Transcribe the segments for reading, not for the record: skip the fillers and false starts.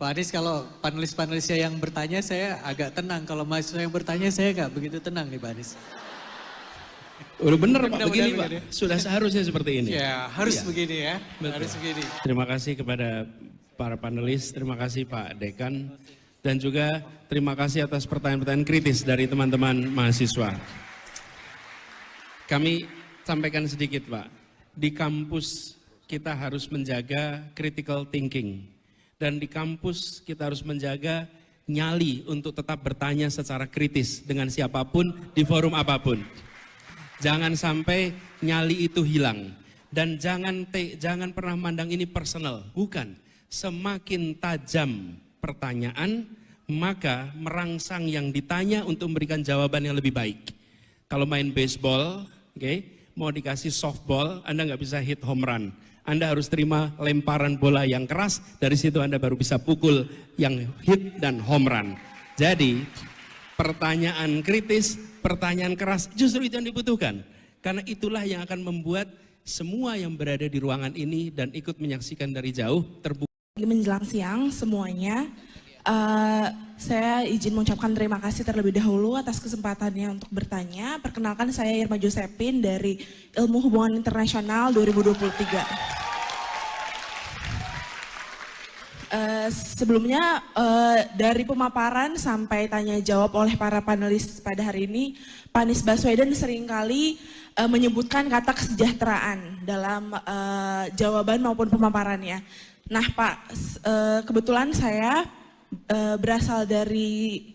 Pak Anies, kalau panelis-panelisnya yang bertanya saya agak tenang. Kalau mahasiswa yang bertanya saya nggak begitu tenang nih Pak Anies. Udah bener Pak, begini Pak. Sudah seharusnya seperti ini. Ya, harus begini ya. Betul. Harus begini. Terima kasih kepada para panelis, terima kasih Pak Dekan. Dan juga terima kasih atas pertanyaan-pertanyaan kritis dari teman-teman mahasiswa. Kami sampaikan sedikit Pak, di kampus kita harus menjaga critical thinking. Dan di kampus kita harus menjaga nyali untuk tetap bertanya secara kritis dengan siapapun di forum apapun. Jangan sampai nyali itu hilang. Dan jangan pernah mandang ini personal, bukan. Semakin tajam pertanyaan, maka merangsang yang ditanya untuk memberikan jawaban yang lebih baik. Kalau main baseball, mau dikasih softball, Anda nggak bisa hit home run. Anda harus terima lemparan bola yang keras, dari situ Anda baru bisa pukul yang hit dan home run. Jadi, pertanyaan kritis, pertanyaan keras, justru itu yang dibutuhkan. Karena itulah yang akan membuat semua yang berada di ruangan ini dan ikut menyaksikan dari jauh terbuka. Menjelang siang semuanya, saya izin mengucapkan terima kasih terlebih dahulu atas kesempatannya untuk bertanya. Perkenalkan, saya Irma Josephine dari Ilmu Hubungan Internasional 2023. Sebelumnya dari pemaparan sampai tanya jawab oleh para panelis pada hari ini, Pak Anies Baswedan seringkali menyebutkan kata kesejahteraan dalam jawaban maupun pemaparannya. Nah Pak, kebetulan saya berasal dari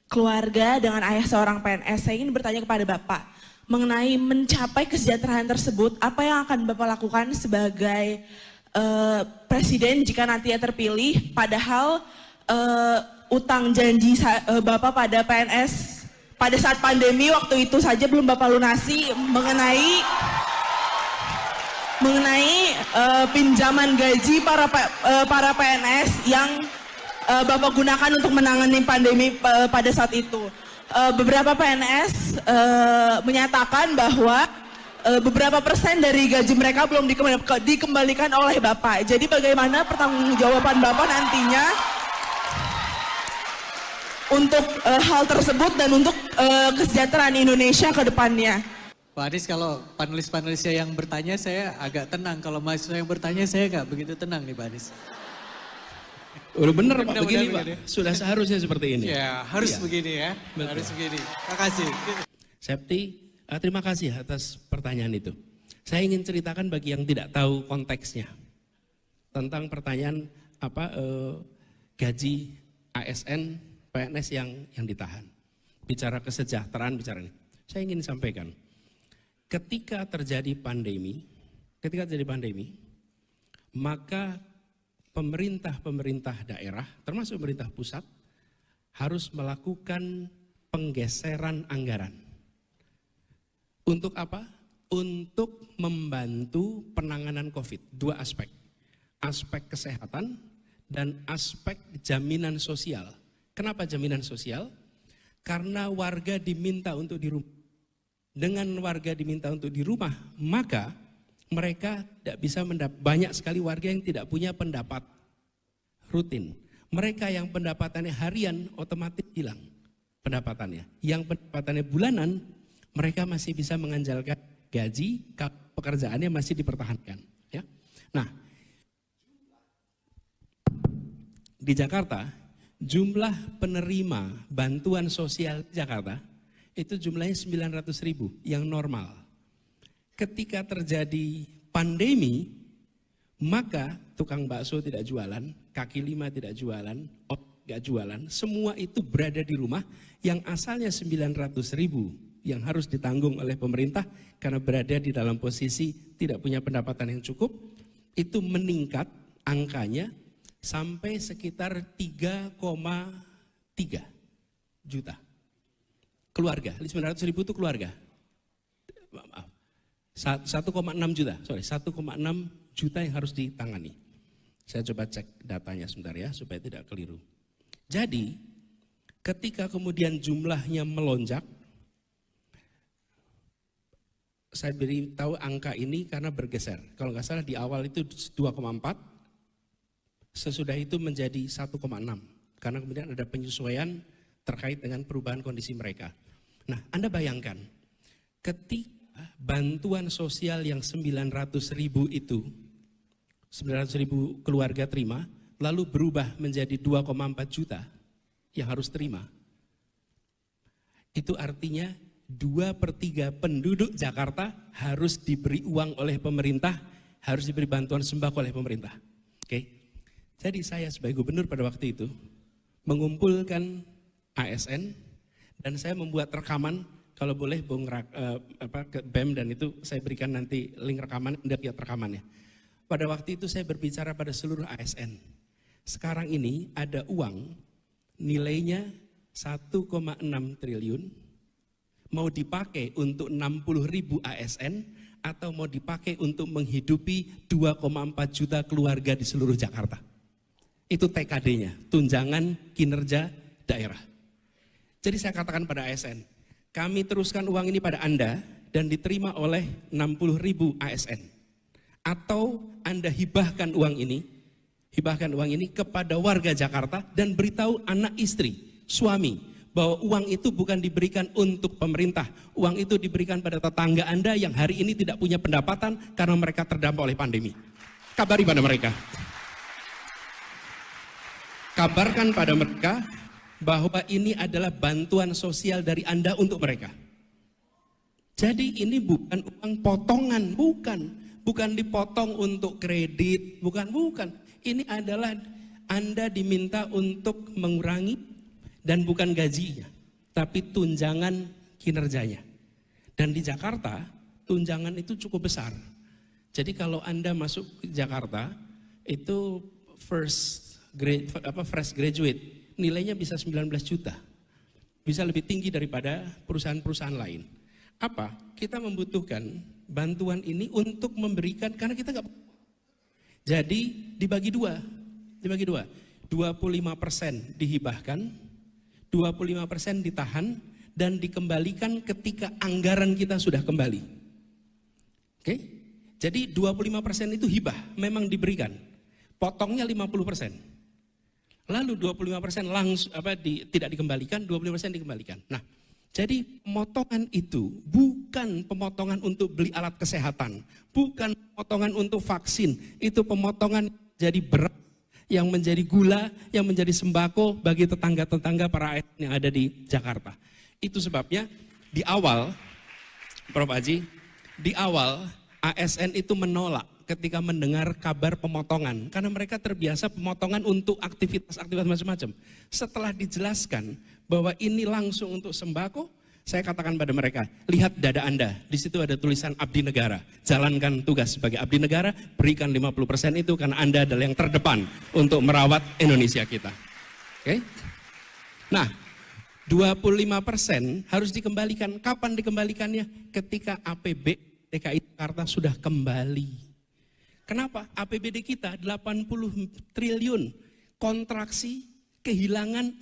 keluarga dengan ayah seorang PNS. Saya ingin bertanya kepada Bapak mengenai mencapai kesejahteraan tersebut, apa yang akan Bapak lakukan sebagai presiden jika nantinya terpilih, padahal utang janji Bapak pada PNS pada saat pandemi waktu itu saja belum Bapak lunasi mengenai pinjaman gaji para PNS yang Bapak gunakan untuk menangani pandemi pada saat itu. Beberapa PNS menyatakan bahwa beberapa persen dari gaji mereka belum dikembalikan oleh Bapak. Jadi bagaimana pertanggungjawaban Bapak nantinya untuk hal tersebut dan untuk kesejahteraan Indonesia ke depannya? Pak Anies, kalau panelis-panelisnya yang bertanya saya agak tenang. Kalau mahasiswa yang bertanya saya nggak begitu tenang nih Pak Anies. Udah bener Pak, begini Pak. Sudah seharusnya seperti ini. Ya, harus begini ya. Betul. Harus begini. Terima kasih. Septi, terima kasih atas pertanyaan itu. Saya ingin ceritakan bagi yang tidak tahu konteksnya tentang pertanyaan gaji ASN PNS yang ditahan. Bicara kesejahteraan, bicara ini. Saya ingin sampaikan, ketika terjadi pandemi, maka pemerintah daerah, termasuk pemerintah pusat, harus melakukan penggeseran anggaran. Untuk apa? Untuk membantu penanganan COVID. Dua aspek. Aspek kesehatan dan aspek jaminan sosial. Kenapa jaminan sosial? Karena warga diminta untuk di rumah. Dengan warga diminta untuk di rumah, maka mereka tidak bisa banyak sekali warga yang tidak punya pendapat rutin. Mereka yang pendapatannya harian otomatis hilang pendapatannya. Yang pendapatannya bulanan, mereka masih bisa mengandalkan gaji, pekerjaannya masih dipertahankan. Ya. Nah, di Jakarta, jumlah penerima bantuan sosial di Jakarta itu jumlahnya 900.000 yang normal. Ketika terjadi pandemi, maka tukang bakso tidak jualan, kaki lima tidak jualan, nggak jualan, semua itu berada di rumah yang asalnya 900.000 yang harus ditanggung oleh pemerintah karena berada di dalam posisi tidak punya pendapatan yang cukup, itu meningkat angkanya sampai sekitar 3,3 juta. Keluarga, 900.000 itu keluarga. Maaf. 1,6 juta, 1,6 juta yang harus ditangani. Saya coba cek datanya sebentar ya, supaya tidak keliru. Jadi, ketika kemudian jumlahnya melonjak, saya beritahu angka ini karena bergeser. Kalau nggak salah di awal itu 2,4, sesudah itu menjadi 1,6 karena kemudian ada penyesuaian terkait dengan perubahan kondisi mereka. Nah, Anda bayangkan ketika bantuan sosial yang 900.000 itu 900.000 keluarga terima lalu berubah menjadi 2,4 juta yang harus terima. Itu artinya 2/3 penduduk Jakarta harus diberi uang oleh pemerintah, harus diberi bantuan sembako oleh pemerintah. Oke. Jadi saya sebagai gubernur pada waktu itu mengumpulkan ASN dan saya membuat rekaman, kalau boleh Bung ke BEM dan itu saya berikan nanti link rekaman, Anda lihat rekamannya. Pada waktu itu saya berbicara pada seluruh ASN. Sekarang ini ada uang nilainya 1,6 triliun mau dipakai untuk 60.000 ASN atau mau dipakai untuk menghidupi 2,4 juta keluarga di seluruh Jakarta. Itu TKD-nya, tunjangan kinerja daerah. Jadi saya katakan pada ASN, kami teruskan uang ini pada Anda dan diterima oleh 60.000 ASN. Atau Anda hibahkan uang ini kepada warga Jakarta dan beritahu anak istri, suami, bahwa uang itu bukan diberikan untuk pemerintah. Uang itu diberikan pada tetangga Anda yang hari ini tidak punya pendapatan karena mereka terdampak oleh pandemi. Kabari pada mereka. Kabarkan pada mereka bahwa ini adalah bantuan sosial dari Anda untuk mereka. Jadi ini bukan uang potongan, bukan dipotong untuk kredit, bukan. Ini adalah Anda diminta untuk mengurangi dan bukan gajinya, tapi tunjangan kinerjanya. Dan di Jakarta tunjangan itu cukup besar. Jadi kalau Anda masuk ke Jakarta itu fresh graduate, nilainya bisa 19 juta. Bisa lebih tinggi daripada perusahaan-perusahaan lain. Apa? Kita membutuhkan bantuan ini untuk memberikan, karena kita nggak. Jadi dibagi dua. 25% dihibahkan, 25% ditahan, dan dikembalikan ketika anggaran kita sudah kembali. Oke? Jadi 25% itu hibah, memang diberikan. Potongnya 50%. Lalu 25% langsung tidak dikembalikan, 25% dikembalikan. Nah, jadi pemotongan itu bukan pemotongan untuk beli alat kesehatan, bukan pemotongan untuk vaksin, itu pemotongan jadi beras, yang menjadi gula, yang menjadi sembako bagi tetangga-tetangga para ASN yang ada di Jakarta. Itu sebabnya di awal, Prof. Haji, di awal ASN itu menolak ketika mendengar kabar pemotongan, karena mereka terbiasa pemotongan untuk aktivitas-aktivitas macam-macam. Setelah dijelaskan bahwa ini langsung untuk sembako, saya katakan pada mereka, lihat dada Anda, di situ ada tulisan abdi negara. Jalankan tugas sebagai abdi negara, berikan 50% itu karena Anda adalah yang terdepan untuk merawat Indonesia kita. Oke? Nah, 25% harus dikembalikan. Kapan dikembalikannya? Ketika APB DKI Jakarta sudah kembali. Kenapa? APBD kita 80 triliun, kontraksi, kehilangan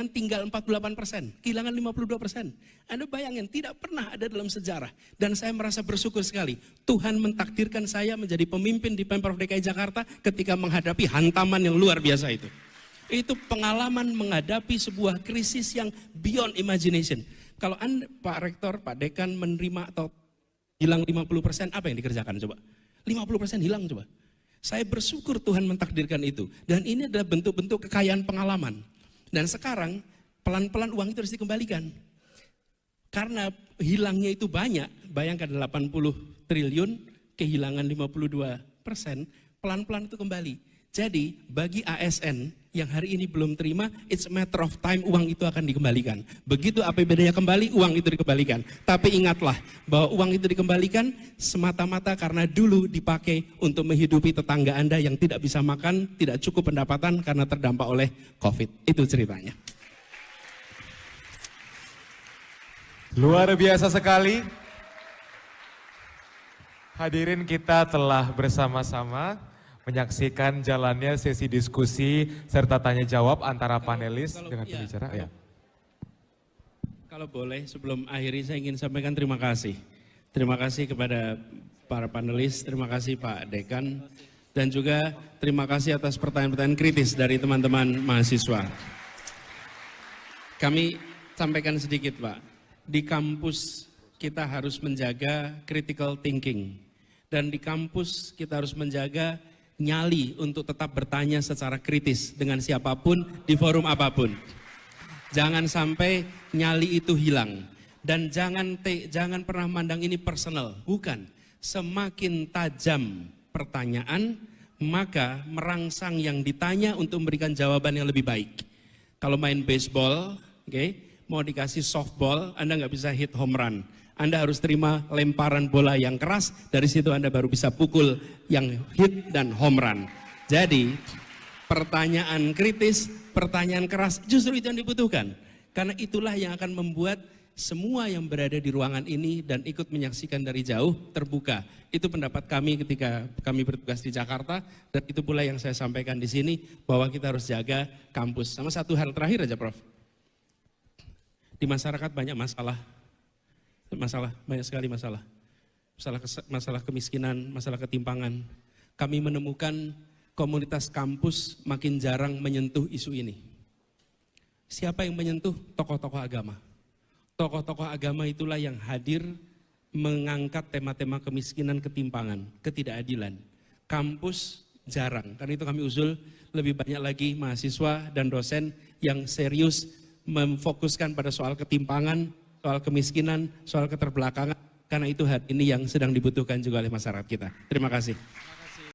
tinggal 48%, kehilangan 52%. Anda bayangin, tidak pernah ada dalam sejarah. Dan saya merasa bersyukur sekali, Tuhan mentakdirkan saya menjadi pemimpin di Pemprov DKI Jakarta ketika menghadapi hantaman yang luar biasa itu. Itu pengalaman menghadapi sebuah krisis yang beyond imagination. Kalau Anda, Pak Rektor, Pak Dekan menerima atau hilang 50%, apa yang dikerjakan coba? 50% hilang coba. Saya bersyukur Tuhan mentakdirkan itu. Dan ini adalah bentuk-bentuk kekayaan pengalaman. Dan sekarang pelan-pelan uang itu harus dikembalikan. Karena hilangnya itu banyak, bayangkan 80 triliun, kehilangan 52%, pelan-pelan itu kembali. Jadi bagi ASN yang hari ini belum terima, it's a matter of time uang itu akan dikembalikan. Begitu APBD-nya kembali, uang itu dikembalikan. Tapi ingatlah bahwa uang itu dikembalikan semata-mata karena dulu dipakai untuk menghidupi tetangga Anda yang tidak bisa makan, tidak cukup pendapatan karena terdampak oleh COVID. Itu ceritanya. Luar biasa sekali. Hadirin, kita telah bersama-sama menyaksikan jalannya sesi diskusi serta tanya jawab antara panelis dengan pembicara. Ya. Kalau boleh sebelum akhiri saya ingin sampaikan terima kasih. Terima kasih kepada para panelis, terima kasih Pak Dekan, Dan juga terima kasih atas pertanyaan-pertanyaan kritis dari teman-teman mahasiswa. Kami sampaikan sedikit Pak, di kampus kita harus menjaga critical thinking. Dan di kampus kita harus menjaga nyali untuk tetap bertanya secara kritis dengan siapapun di forum apapun. Jangan sampai nyali itu hilang. Dan jangan pernah mandang ini personal, bukan. Semakin tajam pertanyaan, maka merangsang yang ditanya untuk memberikan jawaban yang lebih baik. Kalau main baseball, mau dikasih softball, Anda nggak bisa hit home run. Anda harus terima lemparan bola yang keras, dari situ Anda baru bisa pukul yang hit dan home run. Jadi, pertanyaan kritis, pertanyaan keras, justru itu yang dibutuhkan. Karena itulah yang akan membuat semua yang berada di ruangan ini dan ikut menyaksikan dari jauh terbuka. Itu pendapat kami ketika kami bertugas di Jakarta, dan itu pula yang saya sampaikan di sini, bahwa kita harus jaga kampus. Sama satu hal terakhir aja Prof. Di masyarakat banyak masalah, banyak sekali masalah. Masalah kemiskinan, masalah ketimpangan. Kami menemukan komunitas kampus makin jarang menyentuh isu ini. Siapa yang menyentuh? Tokoh-tokoh agama. Tokoh-tokoh agama itulah yang hadir mengangkat tema-tema kemiskinan, ketimpangan, ketidakadilan. Kampus jarang, karena itu kami usul lebih banyak lagi mahasiswa dan dosen yang serius memfokuskan pada soal ketimpangan, soal kemiskinan, soal keterbelakangan, karena itu hari ini yang sedang dibutuhkan juga oleh masyarakat kita. Terima kasih.